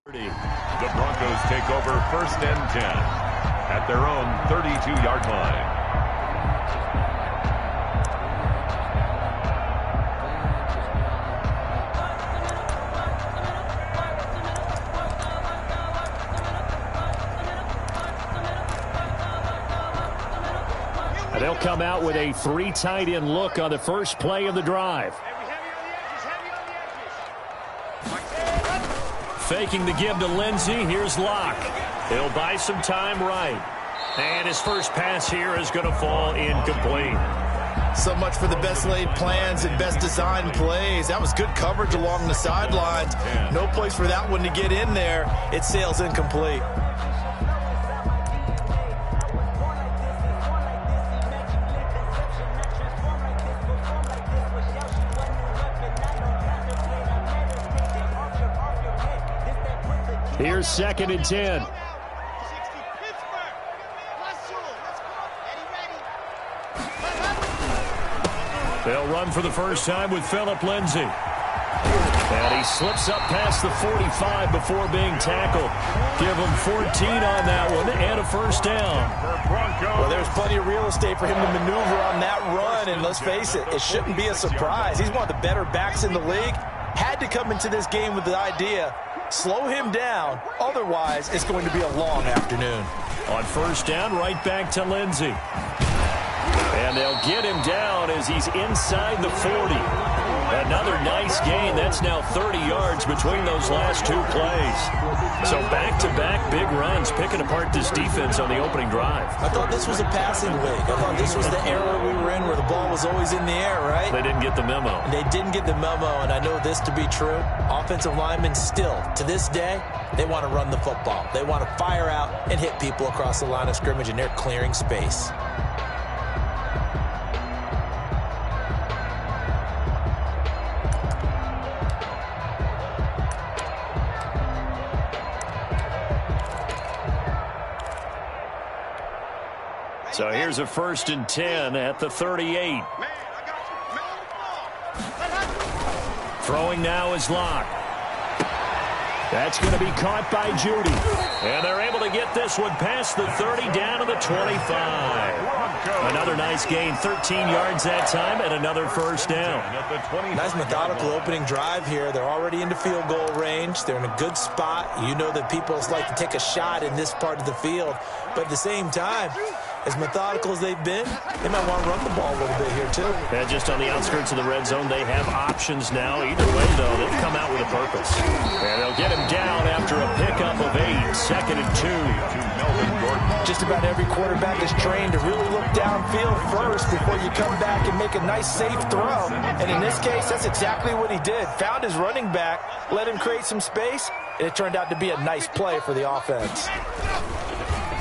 The Broncos take over 1st and 10 at their own 32-yard line. And they'll come out with a 3 tight end look on the first play of the drive. Faking the give to Lindsey. Here's Locke. He'll buy some time right. And his first pass here is going to fall incomplete. So much for the best laid plans and best designed plays. That was good coverage along the sidelines. No place for that one to get in there. It sails incomplete. Here's 2nd and 10. They'll run for the first time with Phillip Lindsay. And he slips up past the 45 before being tackled. Give him 14 on that one and a first down. Well, there's plenty of real estate for him to maneuver on that run. And let's face it, it shouldn't be a surprise. He's one of the better backs in the league. Had to come into this game with the idea, slow him down. Otherwise, it's going to be a long afternoon. On first down, right back to Lindsey. And they'll get him down as he's inside the 40. Another nice gain. That's now 30 yards between those last 2 plays. So back-to-back big runs, picking apart this defense on the opening drive. I thought this was a passing league. I thought this was the era we were in where the ball was always in the air, right? They didn't get the memo. They didn't get the memo, and I know this to be true. Offensive linemen still, to this day, they want to run the football. They want to fire out and hit people across the line of scrimmage, and they're clearing space. So here's a 1st and 10 at the 38. Throwing now is Locke. That's going to be caught by Judy. And they're able to get this one past the 30 down to the 25. Another nice gain, 13 yards that time, and another first down. Nice methodical opening drive here. They're already into field goal range. They're in a good spot. You know that people like to take a shot in this part of the field. But at the same time, as methodical as they've been, they might want to run the ball a little bit here, too. And just on the outskirts of the red zone, they have options now. Either way, though, they've come out with a purpose. And they'll get him down after a pickup of 8, 2nd and 2. Just about every quarterback is trained to really look downfield first before you come back and make a nice, safe throw. And in this case, that's exactly what he did. Found his running back, let him create some space, and it turned out to be a nice play for the offense.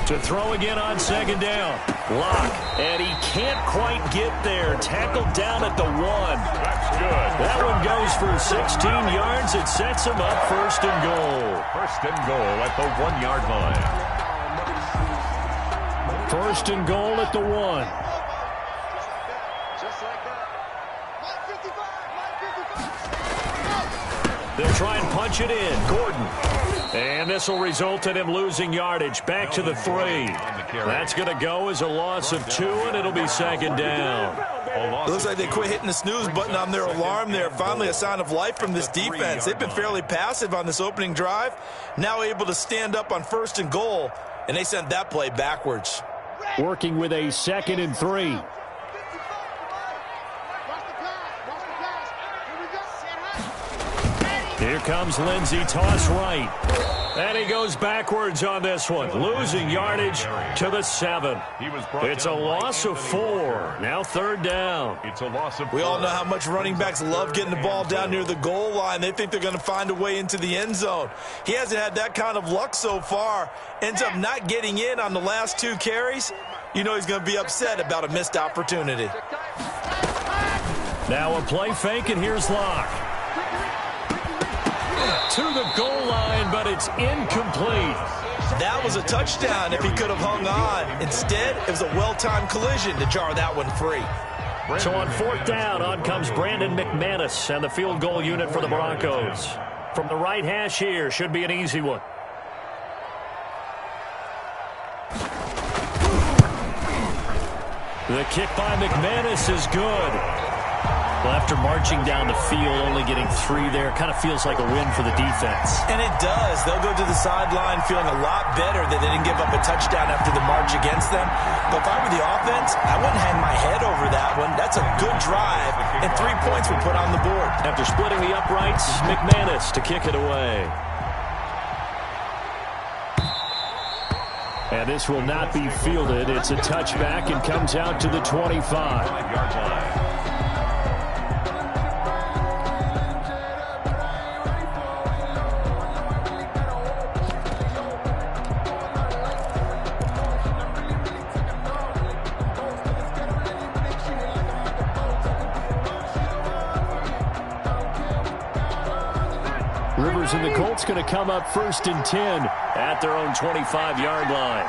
To throw again on 2nd down. Locke, and he can't quite get there. Tackled down at the 1. That's good. That one goes for 16 yards. It sets him up 1st and goal. 1st and goal at the 1-yard line. 1st and goal at the 1. They'll try and punch it in. Gordon. And this will result in him losing yardage. Back to the 3. That's going to go as a loss of 2, and it'll be 2nd down. It looks like they quit hitting the snooze button on their alarm there. Finally a sign of life from this defense. They've been fairly passive on this opening drive. Now able to stand up on 1st and goal, and they sent that play backwards. Working with a 2nd and 3. Here comes Lindsey, toss right. And he goes backwards on this one, losing yardage to the 7. It's a loss of 4. Now 3rd down. It's a loss of 4. We all know how much running backs love getting the ball down near the goal line. They think they're going to find a way into the end zone. He hasn't had that kind of luck so far. Ends up not getting in on the last 2 carries. You know he's going to be upset about a missed opportunity. Now a play fake, and here's Locke. To the goal line, but it's incomplete. That was a touchdown if he could have hung on. Instead, it was a well-timed collision to jar that one free. So on 4th down, on comes Brandon McManus and the field goal unit for the Broncos. From the right hash here, should be an easy one. The kick by McManus is good. Well, after marching down the field, only getting 3 there, kind of feels like a win for the defense. And it does. They'll go to the sideline feeling a lot better that they didn't give up a touchdown after the march against them. But if I were the offense, I wouldn't hang my head over that one. That's a good drive, and 3 points were put on the board. After splitting the uprights, McManus to kick it away. And this will not be fielded. It's a touchback and comes out to the 25-yard line. Rivers and the Colts going to come up 1st and 10 at their own 25-yard line.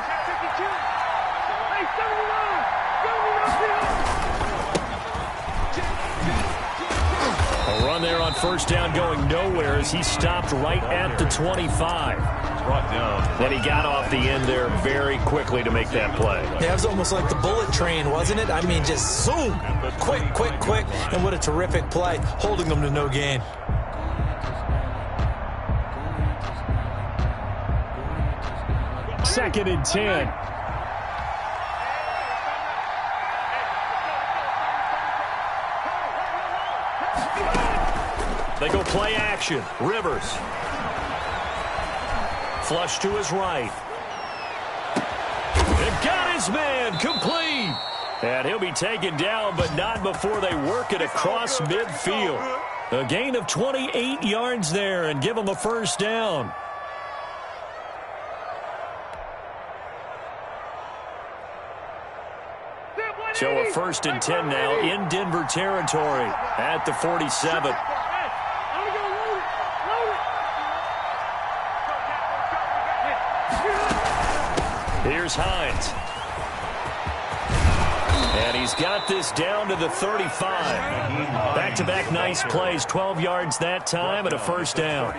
A run there on 1st down going nowhere as he stopped right at the 25. Brought down. Then he got off the end there very quickly to make that play. Yeah, it was almost like the bullet train, wasn't it? I mean, just zoom. Quick. And what a terrific play, holding them to no gain. Second and 10. They go play action. Rivers. Flush to his right. They've got his man. Complete. And he'll be taken down, but not before they work it across midfield. A gain of 28 yards there and give him a 1st down. So a 1st and 10 now in Denver territory at the 47. Here's Hines. And he's got this down to the 35. Back-to-back nice plays, 12 yards that time and a 1st down.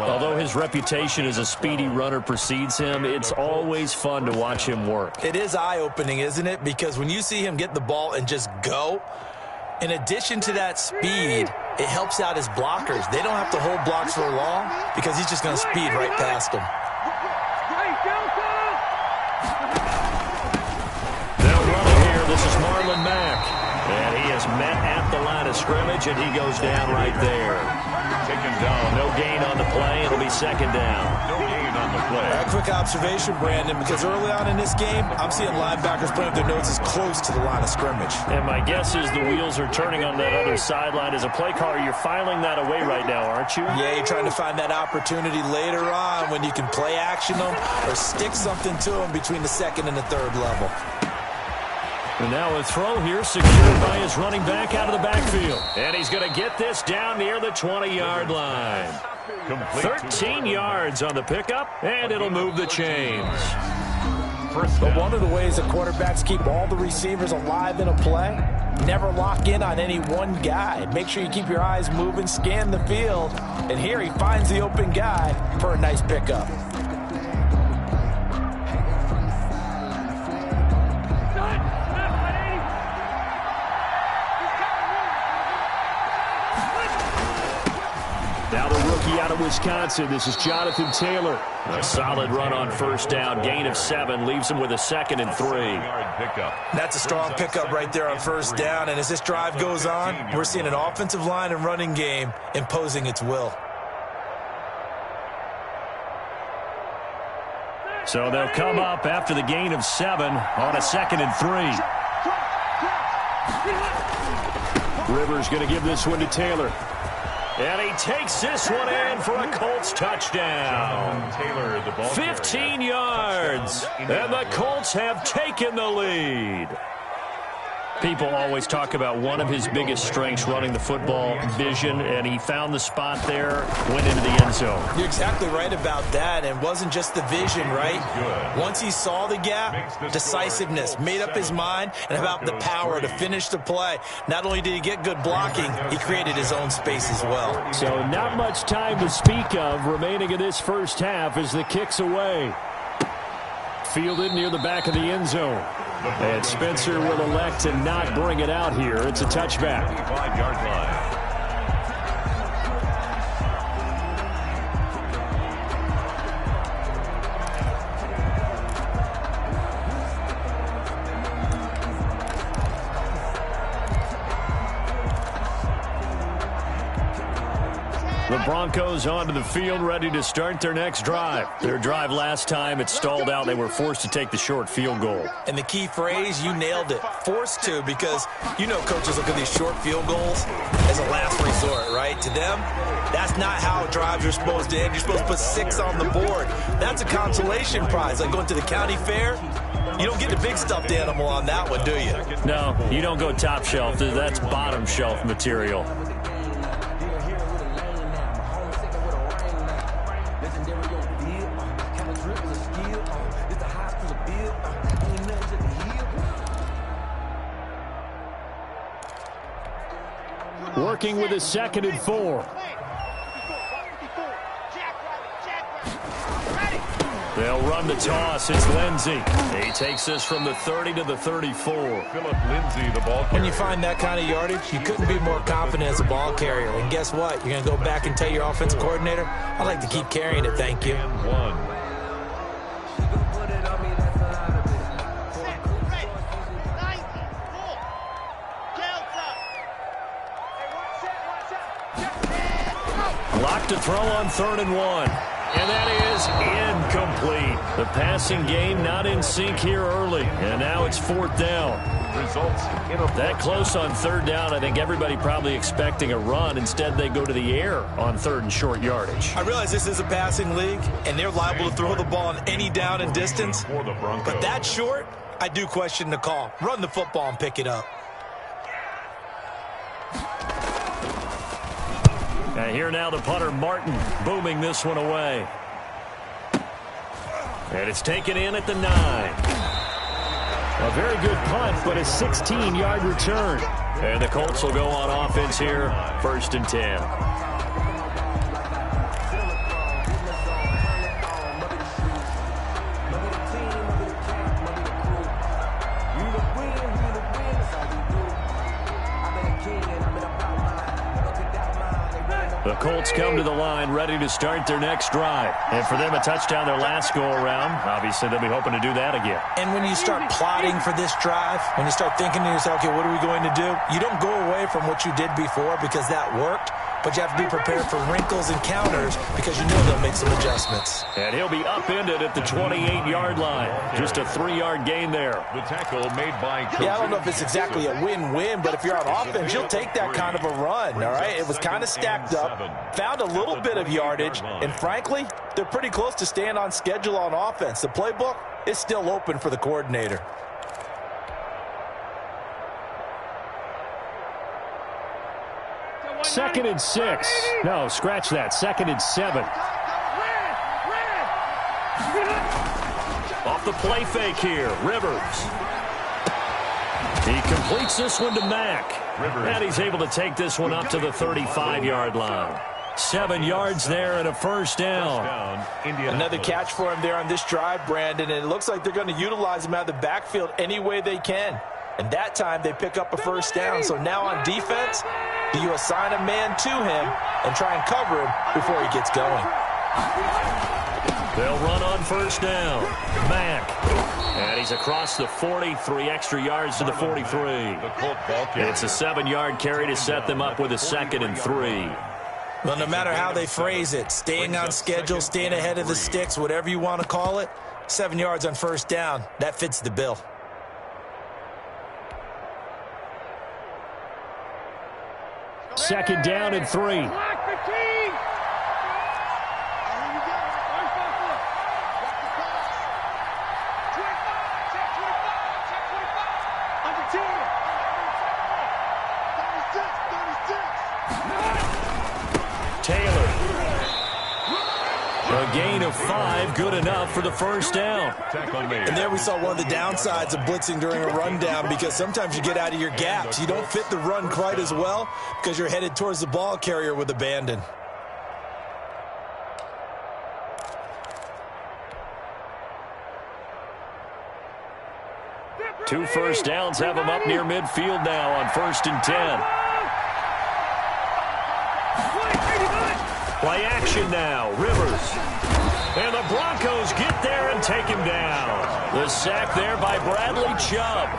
Although his reputation as a speedy runner precedes him, it's always fun to watch him work. It is eye-opening, isn't it? Because when you see him get the ball and just go, in addition to that speed, it helps out his blockers. They don't have to hold blocks for long because he's just going to speed right past them. This is Marlon Mack, and he is met at the line of scrimmage, and he goes down right there. Taken down. No gain on the play. It'll be 2nd down. No gain on the play. A quick observation, Brandon, because early on in this game, I'm seeing linebackers putting up their noses close to the line of scrimmage. And my guess is the wheels are turning on that other sideline. As a play caller, you're filing that away right now, aren't you? Yeah, you're trying to find that opportunity later on when you can play action them or stick something to them between the 2nd and the 3rd level. And now a throw here secured by his running back out of the backfield. And he's going to get this down near the 20-yard line. 13 yards on the pickup, and it'll move the chains. But one of the ways that quarterbacks keep all the receivers alive in a play, never lock in on any one guy. Make sure you keep your eyes moving, scan the field, and here he finds the open guy for a nice pickup. Now the rookie out of Wisconsin, this is Jonathan Taylor. A solid run on 1st down, gain of 7, leaves him with a 2nd and 3. That's a strong pickup right there on 1st down, and as this drive goes on, we're seeing an offensive line and running game imposing its will. So they'll come up after the gain of 7 on a 2nd and 3. Rivers going to give this one to Taylor. And he takes this one in for a Colts touchdown. 15 yards. And the Colts have taken the lead. People always talk about one of his biggest strengths running the football, vision, and he found the spot there, went into the end zone. You're exactly right about that, and it wasn't just the vision, right? Once he saw the gap, decisiveness, made up his mind, and about the power to finish the play. Not only did he get good blocking, he created his own space as well. So not much time to speak of remaining in this first half as the kick's away. Fielded near the back of the end zone. And Spencer will elect to not bring it out here. It's a touchback. 5-yard line. The Broncos onto the field, ready to start their next drive. Their drive last time, it stalled out. They were forced to take the short field goal. And the key phrase, you nailed it, forced to, because you know coaches look at these short field goals as a last resort, right? To them, that's not how drives are supposed to end. You're supposed to put 6 on the board. That's a consolation prize, like going to the county fair. You don't get the big stuffed animal on that one, do you? No, you don't go top shelf. That's bottom shelf material. Working with a 2nd and 4. They'll run the toss. It's Lindsey. He takes this from the 30 to the 34. Philip Lindsay, the ball carrier. When you find that kind of yardage, you couldn't be more confident as a ball carrier. And guess what? You're going to go back and tell your offensive coordinator, I'd like to keep carrying it, thank you. And 1. Locked to throw on 3rd and 1. And that is incomplete. The passing game not in sync here early. And now it's 4th down. Results in a That close on 3rd down, I think everybody probably expecting a run. Instead, they go to the air on 3rd and short yardage. I realize this is a passing league, and they're liable to throw the ball on any down and distance. for the Broncos. But that short, I do question the call. Run the football and pick it up. And here now the punter, Martin, booming this one away. And it's taken in at the 9. A very good punt, but a 16-yard return. And the Colts will go on offense here, 1st and 10. The Colts come to the line ready to start their next drive. And for them, a touchdown their last go-around. Obviously, they'll be hoping to do that again. And when you start plotting for this drive, when you start thinking to yourself, okay, what are we going to do? You don't go away from what you did before because that worked, but you have to be prepared for wrinkles and counters because you know they'll make some adjustments. And he'll be upended at the 28-yard line. Just a 3-yard gain there. The tackle made by Yeah, I don't know if it's exactly a win-win, but if you're on offense, you'll take that kind of a run, all right? It was kind of stacked up, found a little bit of yardage, and frankly, they're pretty close to staying on schedule on offense. The playbook is still open for the coordinator. Second and 6. No, scratch that. 2nd and 7. Off the play fake here, Rivers. He completes this one to Mack. And he's able to take this one up to the 35-yard line. 7 yards there and a 1st down. Another catch for him there on this drive, Brandon, and it looks like they're going to utilize him out of the backfield any way they can. And that time they pick up a 1st down. So now on defense, do you assign a man to him and try and cover him before he gets going? They'll run on 1st down. Mack. And he's across the 40, 3 extra yards to the 43. It's a 7-yard carry to set them up with a 2nd and 3. Well, no matter how they phrase it, staying on schedule, staying ahead of the sticks, whatever you want to call it, 7 yards on 1st down, that fits the bill. Second down and 3. A gain of 5, good enough for the first down. And there we saw one of the downsides of blitzing during a rundown, because sometimes you get out of your gaps. You don't fit the run quite as well because you're headed towards the ball carrier with abandon. Two first downs have them up near midfield now on 1st and 10. Play action now, Rivers. And the Broncos get there and take him down. The sack there by Bradley Chubb.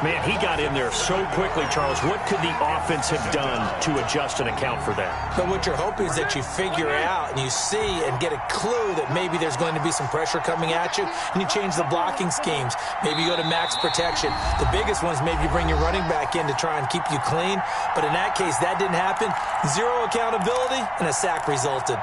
Man, he got in there so quickly, Charles. What could the offense have done to adjust and account for that? But what you're hoping is that you figure out and you see and get a clue that maybe there's going to be some pressure coming at you, and you change the blocking schemes. Maybe you go to max protection. The biggest one is maybe you bring your running back in to try and keep you clean. But in that case, that didn't happen. Zero accountability, and a sack resulted.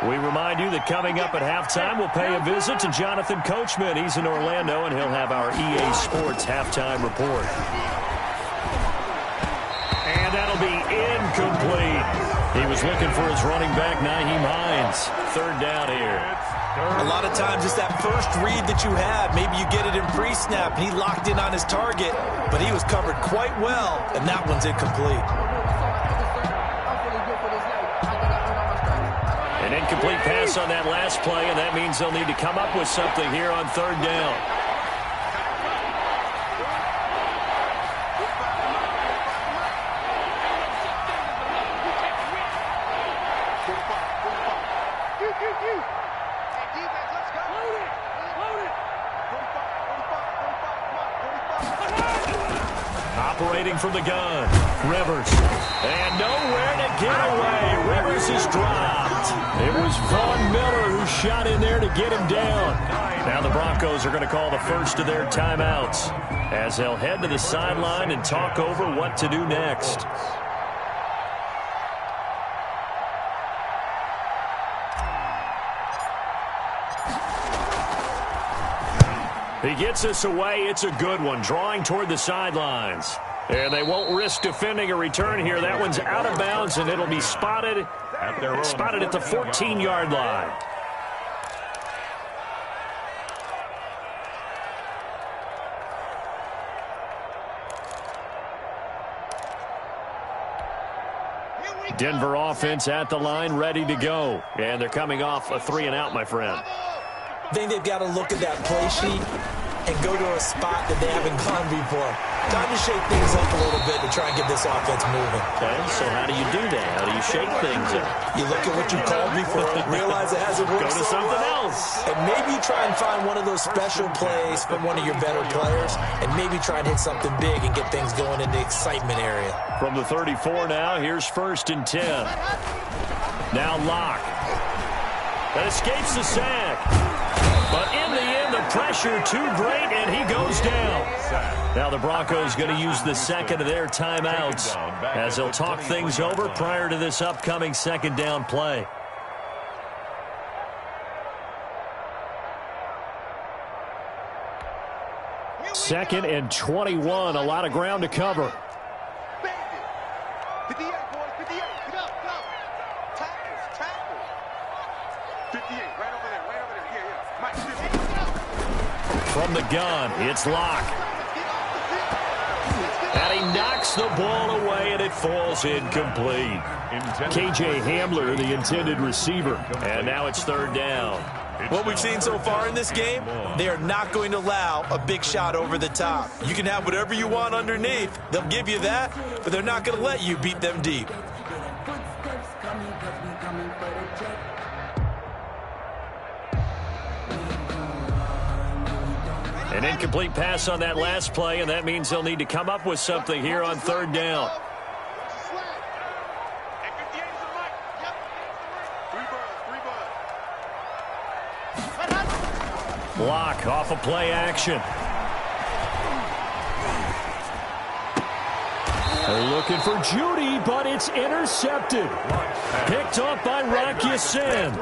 We remind you that coming up at halftime, we'll pay a visit to Jonathan Coachman. He's in Orlando, and he'll have our EA Sports halftime report. And that'll be incomplete. He was looking for his running back, Nyheim Hines. 3rd down here. A lot of times it's that first read that you have. Maybe you get it in pre-snap, and he locked in on his target, but he was covered quite well, and that one's incomplete. An incomplete pass on that last play, and that means they'll need to come up with something here on 3rd down. Operating from the gun, Rivers. And nowhere to get away. Rivers is dropped. It was Von Miller who shot in there to get him down. Now the Broncos are going to call the first of their timeouts as they'll head to the sideline and talk over what to do next. He gets us away. It's a good one, drawing toward the sidelines. And they won't risk defending a return here. That one's out of bounds, and it'll be spotted at the 14-yard line. Denver offense at the line, ready to go. And they're coming off a 3-and-out, my friend. I think they've got to look at that play sheet and go to a spot that they haven't gone before. Time to shake things up a little bit to try and get this offense moving. Okay, so how do you do that? How do you shake things up? You look at what you called before, realize it hasn't worked. Go to something else. And maybe try and find one of those special plays from one of your better players, and maybe try and hit something big and get things going in the excitement area. From the 34 now, here's 1st and 10. Now Locke. That escapes the sack. But in the end, the pressure too great, and he goes down. Now the Broncos going to use the second of their timeouts as they'll talk things over prior to this upcoming 2nd down play. Second and 21, a lot of ground to cover. From the gun, it's Locke. And he knocks the ball away, and it falls incomplete. KJ Hamler, the intended receiver. And now it's 3rd down. What we've seen so far in this game, they are not going to allow a big shot over the top. You can have whatever you want underneath. They'll give you that, but they're not going to let you beat them deep. An incomplete pass on that last play, and that means they'll need to come up with something here on 3rd down. Block off of play action. They're looking for Judy, but it's intercepted. Picked up by Rock Ya-Sin.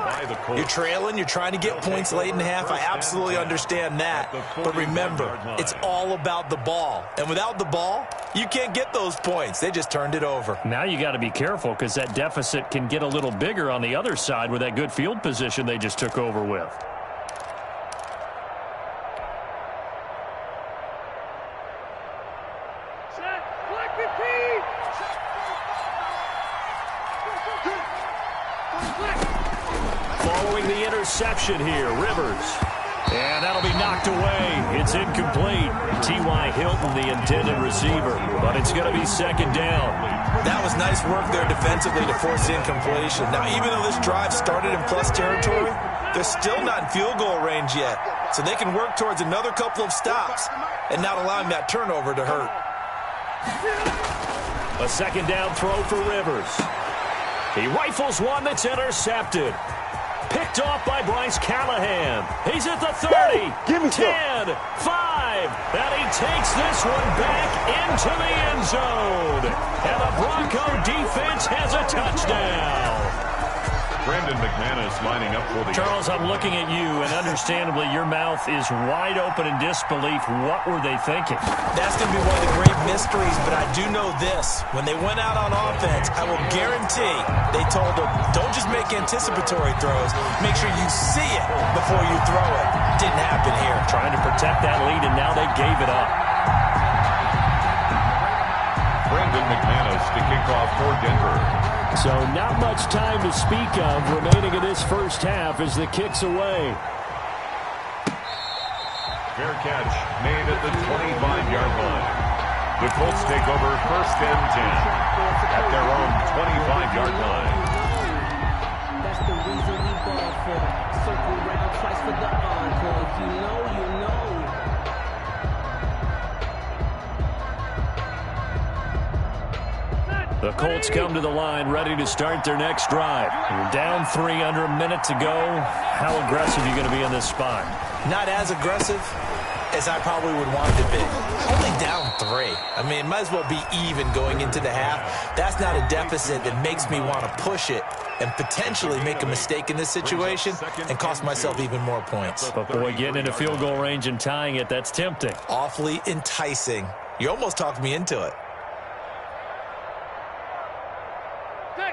You're trailing. You're trying to get points late in the half. I absolutely understand that. But remember, it's all about the ball. And without the ball, You can't get those points. They just turned it over. Now you got to be careful because that deficit can get a little bigger on the other side with that good field position they just took over with. Following the interception here, Rivers. And that'll be knocked away. It's incomplete. T.Y. Hilton, the intended receiver. But it's going to be second down. That was nice work there defensively to force incompletion. Now, even though this drive started in plus territory, they're still not in field goal range yet. So they can work towards another couple of stops and not allowing that turnover to hurt. A second down throw for Rivers. He rifles one that's intercepted. Picked off by Bryce Callahan. He's at the 30, 10, 5, and he takes this one back into the end zone. And the Bronco defense has a touchdown. Brandon McManus lining up for the... Charles, I'm looking at you, and understandably, your mouth is wide open in disbelief. What were they thinking? That's going to be one of the great mysteries, but I do know this. When they went out on offense, I will guarantee they told them, don't just make anticipatory throws. Make sure you see it before you throw it. Didn't happen here. Trying to protect that lead, and now they gave it up. Brandon McManus to kick off for Denver. So not much time to speak of remaining in this first half as the kick's away. Fair catch made at the 25-yard line. The Colts take over first and 10 at their own 25-yard line. That's the reason we ball for. Circle round twice for the encore. If you know, you know. The Colts come to the line ready to start their next drive. You're down 3 under a minute to go. How aggressive are you going to be in this spot? Not as aggressive as I probably would want it to be. Only down 3. I mean, it might as well be even going into the half. That's not a deficit that makes me want to push it and potentially make a mistake in this situation and cost myself even more points. But boy, getting into field goal range and tying it, that's tempting. Awfully enticing. You almost talked me into it.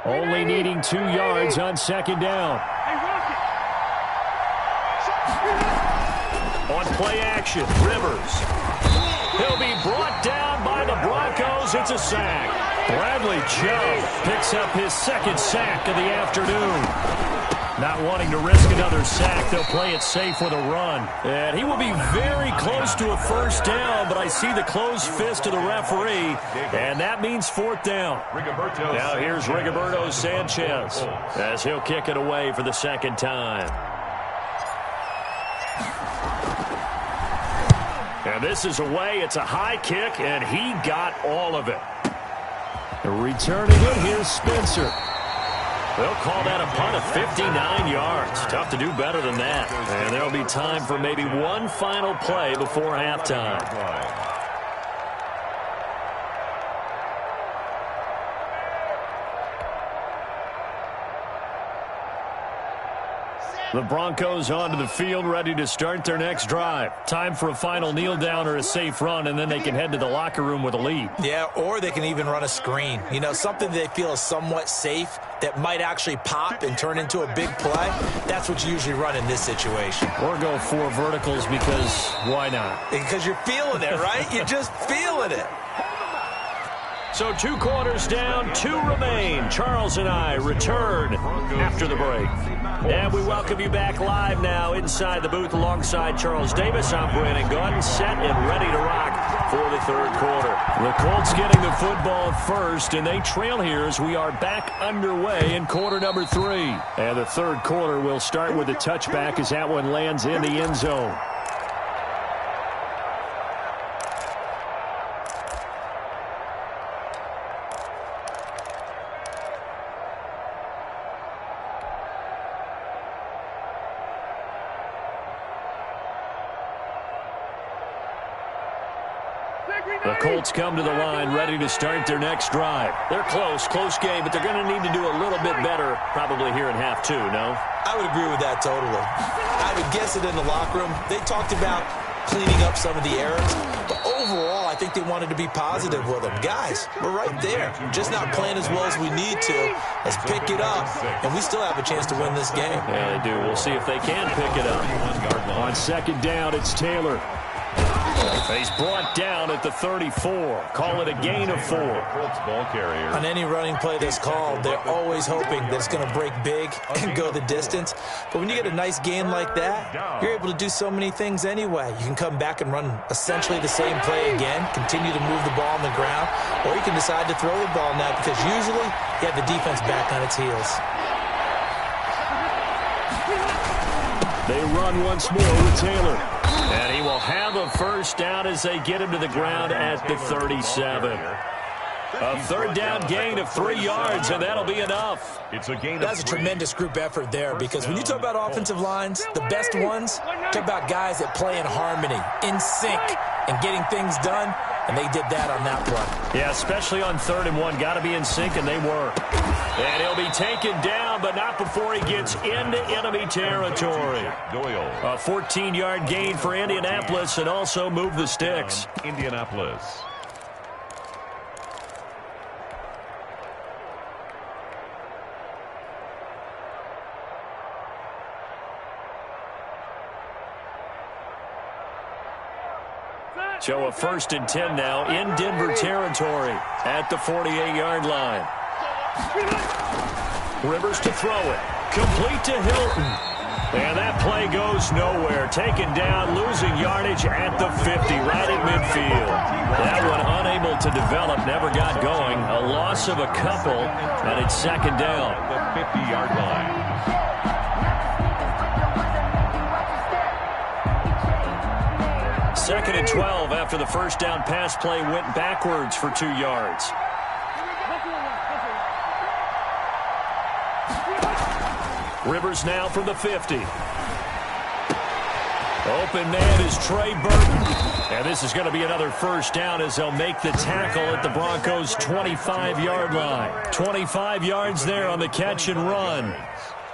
Only needing 2 yards on second down. On play action, Rivers. He'll be brought down by the Broncos. It's a sack. Bradley Chubb picks up his second sack of the afternoon. Not wanting to risk another sack, they'll play it safe with a run. And he will be very close to a first down, but I see the closed fist of the referee, and that means fourth down. Now here's Rigoberto Sanchez as he'll kick it away for the second time. And this is away. It's a high kick, and he got all of it. Returning it, here's Spencer. They'll call that a punt of 59 yards. Tough to do better than that. And there'll be time for maybe one final play before halftime. The Broncos onto the field, ready to start their next drive. Time for a final kneel down or a safe run, and then they can head to the locker room with a lead. Yeah, or they can even run a screen. You know, something they feel is somewhat safe that might actually pop and turn into a big play. That's what you usually run in this situation. Or go 4 verticals because why not? Because you're feeling it, right? You're just feeling it. So 2 quarters down, 2 remain. Charles and I return after the break. And we welcome you back live now inside the booth alongside Charles Davis. I'm Brandon Gunn, set and ready to rock for the third quarter. The Colts getting the football first, and they trail here as we are back underway in quarter number 3. And the third quarter will start with a touchback as that one lands in the end zone. The Colts come to the line ready to start their next drive. They're close game, but they're going to need to do a little bit better probably here in half 2, no? I would agree with that totally. I would guess it in the locker room. They talked about cleaning up some of the errors, but overall I think think they wanted to be positive with him. Guys, we're right there. Just not playing as well as we need to. Let's pick it up, and we still have a chance to win this game. Yeah, they do. We'll see if they can pick it up. On second down, it's Taylor. He's brought down at the 34. Call it a gain of 4. On any running play that's called, they're always hoping that it's going to break big and go the distance. But when you get a nice gain like that, you're able to do so many things anyway. You can come back and run essentially the same play again, continue to move the ball on the ground, or you can decide to throw the ball now because usually you have the defense back on its heels. They run once more with Taylor. And he will have a first down as they get him to the ground at the 37. A third down gain of 3 yards, and that'll be enough. That's a tremendous group effort there because when you talk about offensive lines, the best ones, talk about guys that play in harmony, in sync, and getting things done, and they did that on that play. Yeah, especially on 3rd and 1. Got to be in sync, and they were. And he'll be taken down, but not before he gets into enemy territory. A 14-yard gain for Indianapolis and also move the sticks. Indianapolis. So a 1st and 10 now in Denver territory at the 48-yard line. Rivers to throw it. Complete to Hilton. And that play goes nowhere. Taken down, losing yardage at the 50, right at midfield. That one unable to develop, never got going. A loss of a couple, and it's 2nd down. The 50-yard line. 2nd and 12 after the first down pass play went backwards for 2 yards. Rivers now from the 50. Open man is Trey Burton. And this is going to be another first down as they'll make the tackle at the Broncos' 25-yard line. 25 yards there on the catch and run.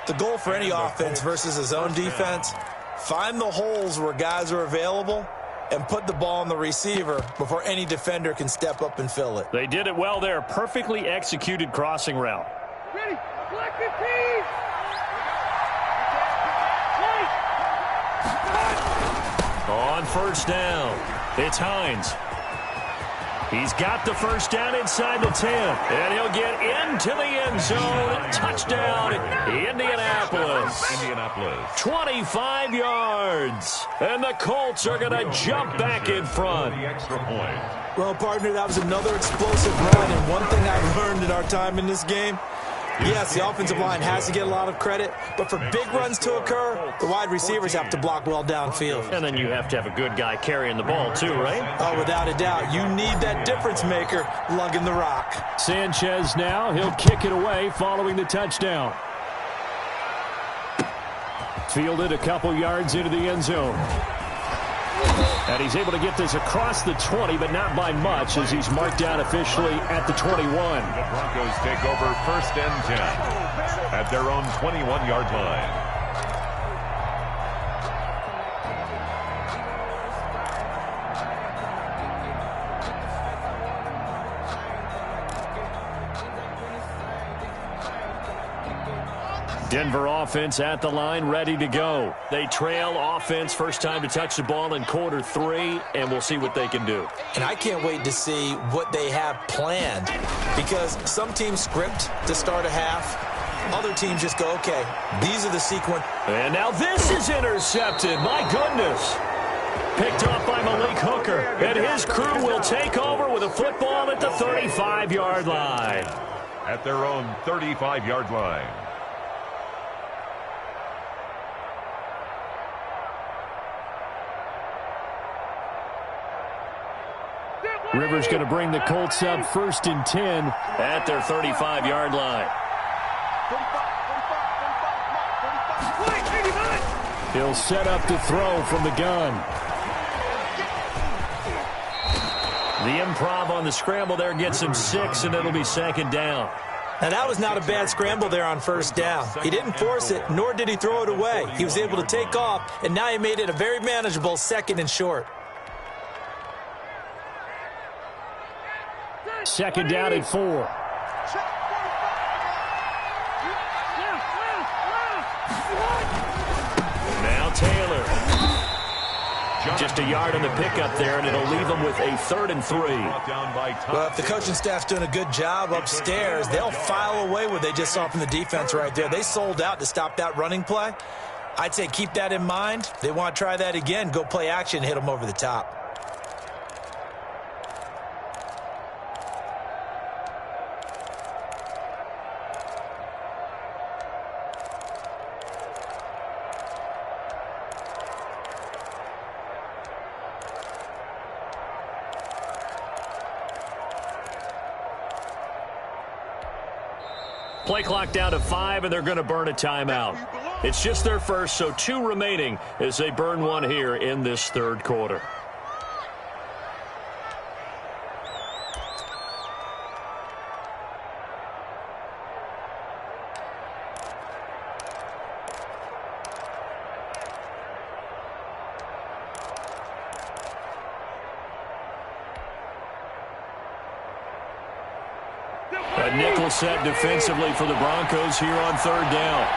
The goal for any offense versus a zone defense, find the holes where guys are available and put the ball on the receiver before any defender can step up and fill it. They did it well there. Perfectly executed crossing route. Ready, collect 15. On first down, it's Hines. He's got the first down inside the 10, and he'll get into the end zone. Touchdown, Indianapolis. 25 yards, and the Colts are going to jump back in front. The extra point. Well, partner, that was another explosive run, and one thing I've learned in our time in this game, yes, the offensive line has to get a lot of credit, but for big runs to occur, the wide receivers have to block well downfield. And then you have to have a good guy carrying the ball too, right? Oh, without a doubt. You need that difference maker lugging the rock. Sanchez now, he'll kick it away following the touchdown. Fielded a couple yards into the end zone. And he's able to get this across the 20, but not by much as he's marked down officially at the 21. The Broncos take over 1st and 10 at their own 21-yard line. Denver offense at the line, ready to go. They trail offense, first time to touch the ball in quarter 3, and we'll see what they can do. And I can't wait to see what they have planned, because some teams script to start a half. Other teams just go, okay, these are the sequence. And now this is intercepted. My goodness. Picked off by Malik Hooker. And his crew will take over with a football at the 35-yard line. At their own 35-yard line. Rivers going to bring the Colts up 1st and 10 at their 35-yard line. He'll set up to throw from the gun. The improv on the scramble there gets him 6, and it'll be 2nd down. Now, that was not a bad scramble there on 1st down. He didn't force it, nor did he throw it away. He was able to take off, and now he made it a very manageable 2nd and short. Second down and 4. Now Taylor. Just a yard on the pickup there, and it'll leave them with a 3rd and 3. Well, if the coaching staff's doing a good job upstairs, they'll file away what they just saw from the defense right there. They sold out to stop that running play. I'd say keep that in mind. They want to try that again. Go play action, hit them over the top. Play clock down to 5, and they're going to burn a timeout. It's just their first, so 2 remaining as they burn one here in this 3rd quarter. A nickel set defensively for the Broncos here on 3rd down.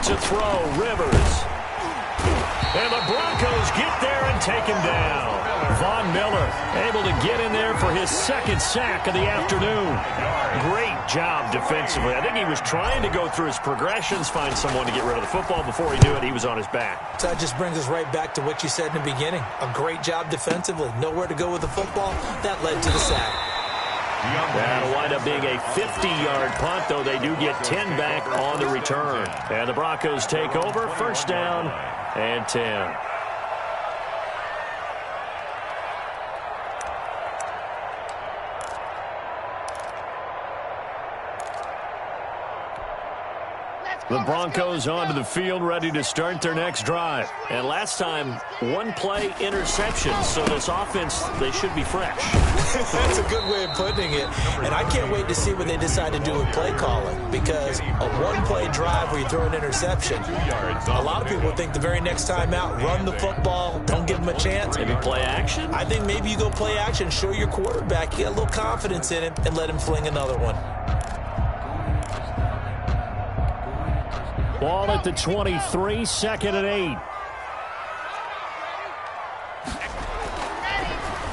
To throw, Rivers. And the Broncos get there and take him down. Von Miller able to get in there for his 2nd sack of the afternoon. Great job defensively. I think he was trying to go through his progressions, find someone to get rid of the football. Before he knew it, he was on his back. So that just brings us right back to what you said in the beginning. A great job defensively. Nowhere to go with the football. That led to the sack. That'll wind up being a 50-yard punt, though they do get 10 back on the return. And the Broncos take over, 1st down and 10. The Broncos onto the field, ready to start their next drive. And last time, 1-play interception, so this offense, they should be fresh. That's a good way of putting it. And I can't wait to see what they decide to do with play calling, because a 1-play drive where you throw an interception, a lot of people think the very next time out, run the football, don't give them a chance. Maybe play action? I think maybe you go play action, show your quarterback, get a little confidence in him, and let him fling another one. Ball at the 23, 2nd and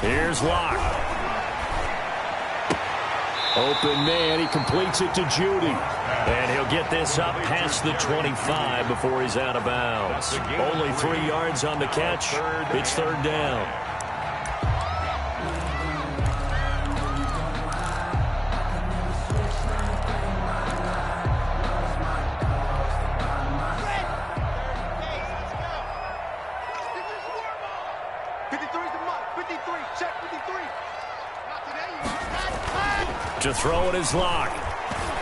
8. Here's Locke. Open man, he completes it to Judy. And he'll get this up past the 25 before he's out of bounds. Only 3 yards on the catch. It's 3rd down. To throw it is Locke.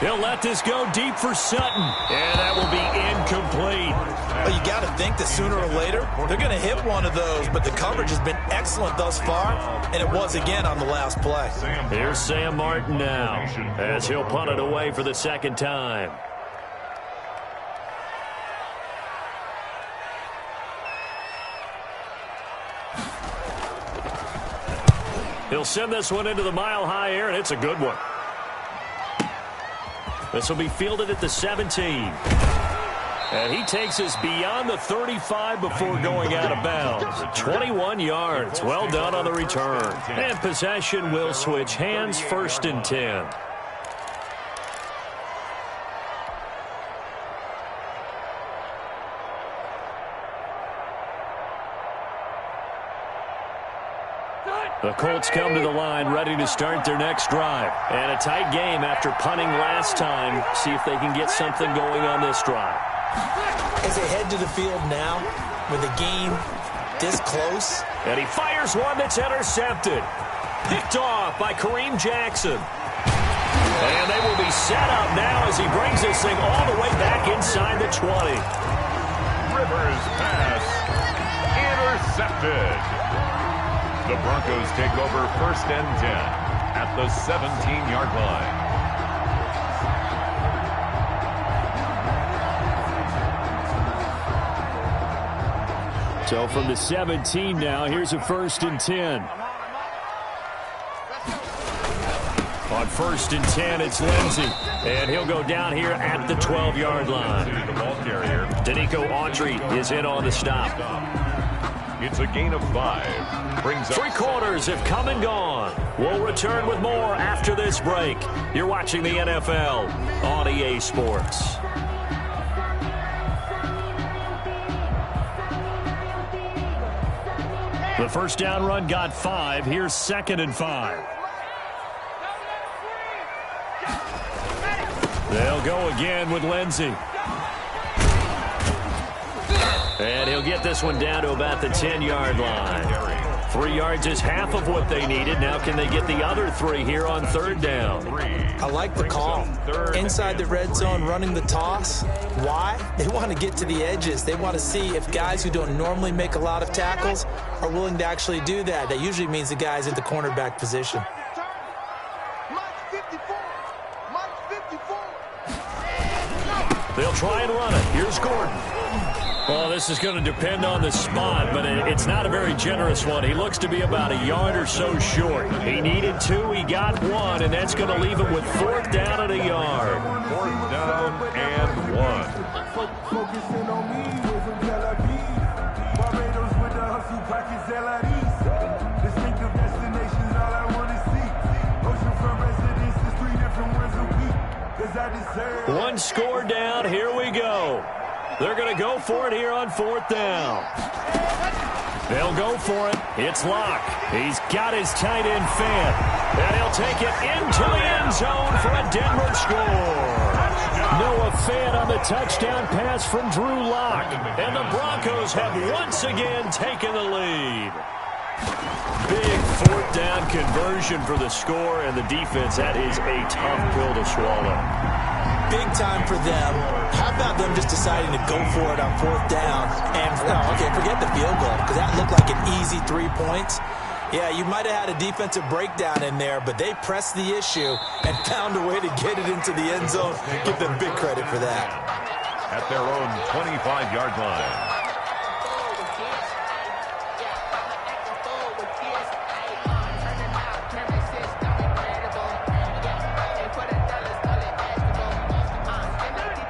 He'll let this go deep for Sutton. And that will be incomplete. Well, you got to think that sooner or later, they're going to hit one of those. But the coverage has been excellent thus far. And it was again on the last play. Here's Sam Martin now, as he'll punt it away for the 2nd time. He'll send this one into the mile-high air, and it's a good one. This will be fielded at the 17. And he takes us beyond the 35 before going out of bounds. 21 yards. Well done on the return. And possession will switch hands, 1st and 10. The Colts come to the line, ready to start their next drive. And a tight game after punting last time. See if they can get something going on this drive. As they head to the field now, with the game this close. And he fires one that's intercepted. Picked off by Kareem Jackson. And they will be set up now as he brings this thing all the way back inside the 20. Rivers pass intercepted. The Broncos take over 1st and 10 at the 17-yard line. So from the 17 now, here's a 1st and 10. On 1st and 10, it's Lindsey. And he'll go down here at the 12-yard line. The ball carrier. Danico Autry is in on the stop. It's a gain of 5. Brings up 3 quarters have come and gone. We'll return with more after this break. You're watching the NFL on EA Sports. The first down run got 5. Here's 2nd and 5. They'll go again with Lindsey. And he'll get this one down to about the 10-yard line. 3 yards is half of what they needed. Now can they get the other 3 here on 3rd down? I like the call. Inside the red zone, running the toss. Why? They want to get to the edges. They want to see if guys who don't normally make a lot of tackles are willing to actually do that. That usually means the guys at the cornerback position. They'll try and run it. Here's Gordon. Well, this is going to depend on the spot, but it's not a very generous one. He looks to be about a yard or so short. He needed 2. He got 1, and that's going to leave him with 4th down and a yard. 4th down and 1. Focusing on me wasn't Tel Aviv. Barbados with the hustle package LREs. Distinctive destinations, all I want to see. Oceanfront residences, 3 different ones a week. 'Cause I deserve. 1 score down. Here we go. They're going to go for it here on 4th down. They'll go for it. It's Locke. He's got his tight end Fant. And he'll take it into the end zone for a Denver score. Noah Fant on the touchdown pass from Drew Locke. And the Broncos have once again taken the lead. Big 4th down conversion for the score, and the defense, that is a tough pill to swallow. Big time for them. How about them just deciding to go for it on 4th down? And, okay, forget the field goal, because that looked like an easy 3 points. Yeah, you might have had a defensive breakdown in there, but they pressed the issue and found a way to get it into the end zone. Give them big credit for that. At their own 25-yard line.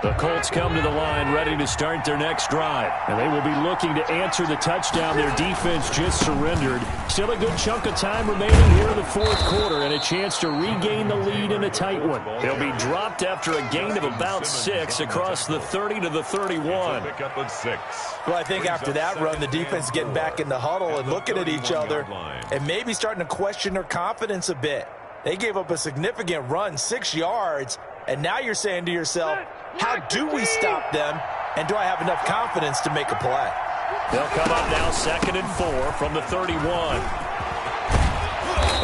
The Colts come to the line ready to start their next drive. And they will be looking to answer the touchdown their defense just surrendered. Still a good chunk of time remaining here in the 4th quarter and a chance to regain the lead in a tight one. They'll be dropped after a gain of about 6 across the 30 to the 31. Pick up at 6. Well, I think after that run, the defense getting back in the huddle and looking at each other and maybe starting to question their confidence a bit. They gave up a significant run, 6 yards, and now you're saying to yourself, how do we stop them, and do I have enough confidence to make a play? They'll come up now 2nd and 4 from the 31.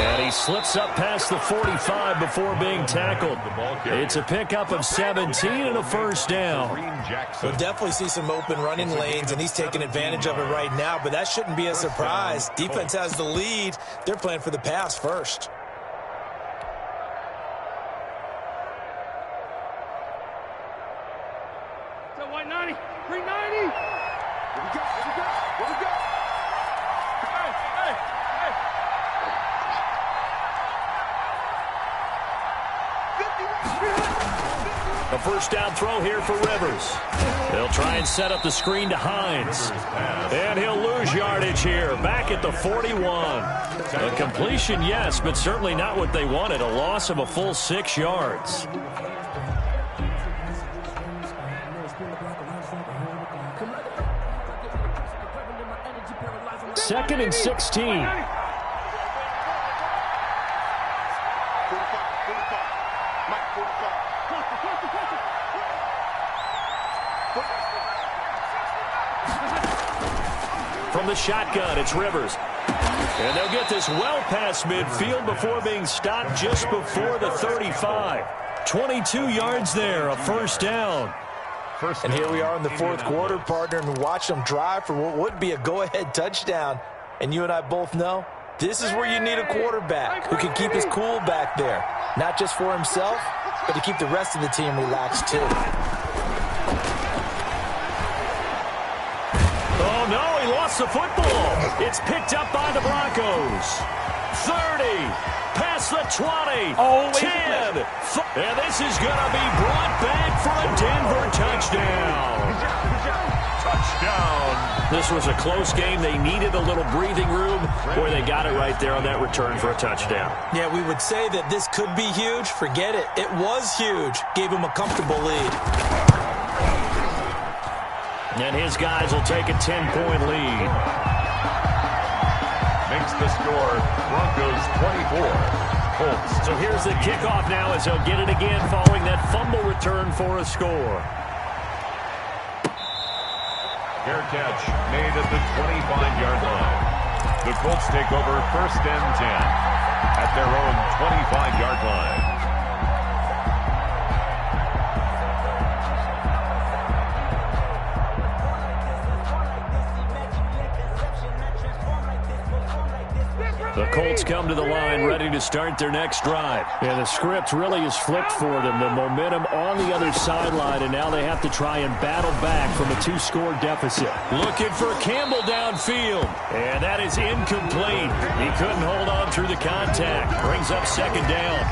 And he slips up past the 45 before being tackled. It's a pickup of 17 and a 1st down. We'll definitely see some open running lanes, and he's taking advantage of it right now, but that shouldn't be a surprise. Defense has the lead. They're playing for the pass first. A 1st down throw here for Rivers. They'll try and set up the screen to Hines. And he'll lose yardage here, back at the 41. A completion, yes, but certainly not what they wanted. A loss of a full 6 yards. 2nd and 16. From the shotgun, it's Rivers. And they'll get this well past midfield before being stopped just before the 35. 22 yards there, a 1st down. And here we are in the 4th quarter, partner, and watch them drive for what would be a go-ahead touchdown. And you and I both know this is where you need a quarterback who can keep his cool back there. Not just for himself, but to keep the rest of the team relaxed too. Oh, no, he lost the football. It's picked up by the Broncos. 30, past the 20, 10. And this is going to be brought back for a Denver touchdown. Touchdown. This was a close game. They needed a little breathing room. Boy, they got it right there on that return for a touchdown. Yeah, we would say that this could be huge. Forget it. It was huge. Gave him a comfortable lead. And his guys will take a 10-point lead. Makes the score Broncos 24. Colts. So here's the kickoff now as they'll get it again following that fumble return for a score. Fair catch made at the 25-yard line. The Colts take over 1st and 10 at their own 25-yard line. The Colts come to the line ready to start their next drive. And the script really is flipped for them. The momentum on the other sideline, and now they have to try and battle back from a 2-score deficit. Looking for Campbell downfield. And that is incomplete. He couldn't hold on through the contact. Brings up 2nd down.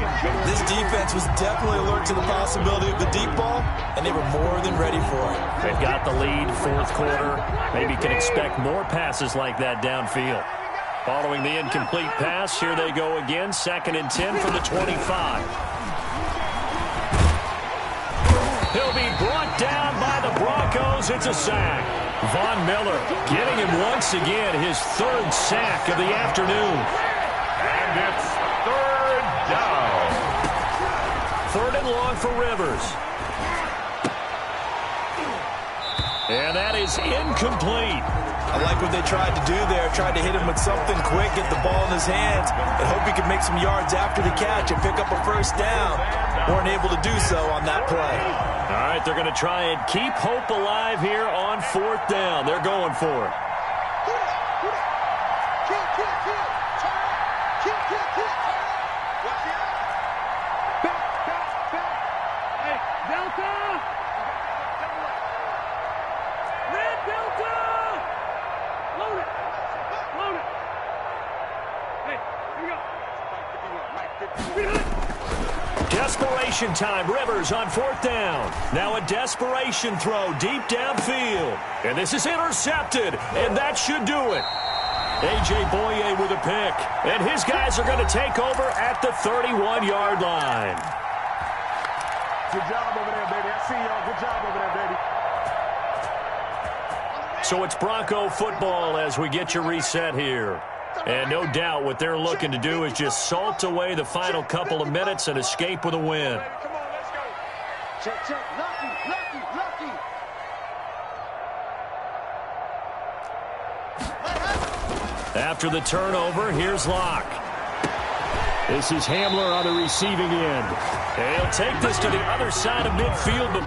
This defense was definitely alert to the possibility of the deep ball, and they were more than ready for it. They've got the lead, 4th quarter. Maybe can expect more passes like that downfield. Following the incomplete pass, here they go again. 2nd and 10 from the 25. He'll be brought down by the Broncos. It's a sack. Von Miller getting him once again, his 3rd sack of the afternoon. And it's 3rd down. 3rd and long for Rivers. And that is incomplete. I like what they tried to do there. Tried to hit him with something quick, get the ball in his hands, and hope he could make some yards after the catch and pick up a 1st down. Weren't able to do so on that play. All right, they're going to try and keep hope alive here on 4th down. They're going for it. Desperation time. Rivers on 4th down. Now a desperation throw deep downfield. And this is intercepted. And that should do it. A.J. Boye with a pick. And his guys are going to take over at the 31-yard line. Good job over there, baby. I see y'all. Good job over there, baby. So it's Bronco football as we get you reset here. And no doubt what they're looking to do is just salt away the final couple of minutes and escape with a win. Come on, let's go. Check, check. Lucky, lucky, lucky. After the turnover, here's Locke. This is Hamler on the receiving end. And he'll take this to the other side of midfield, but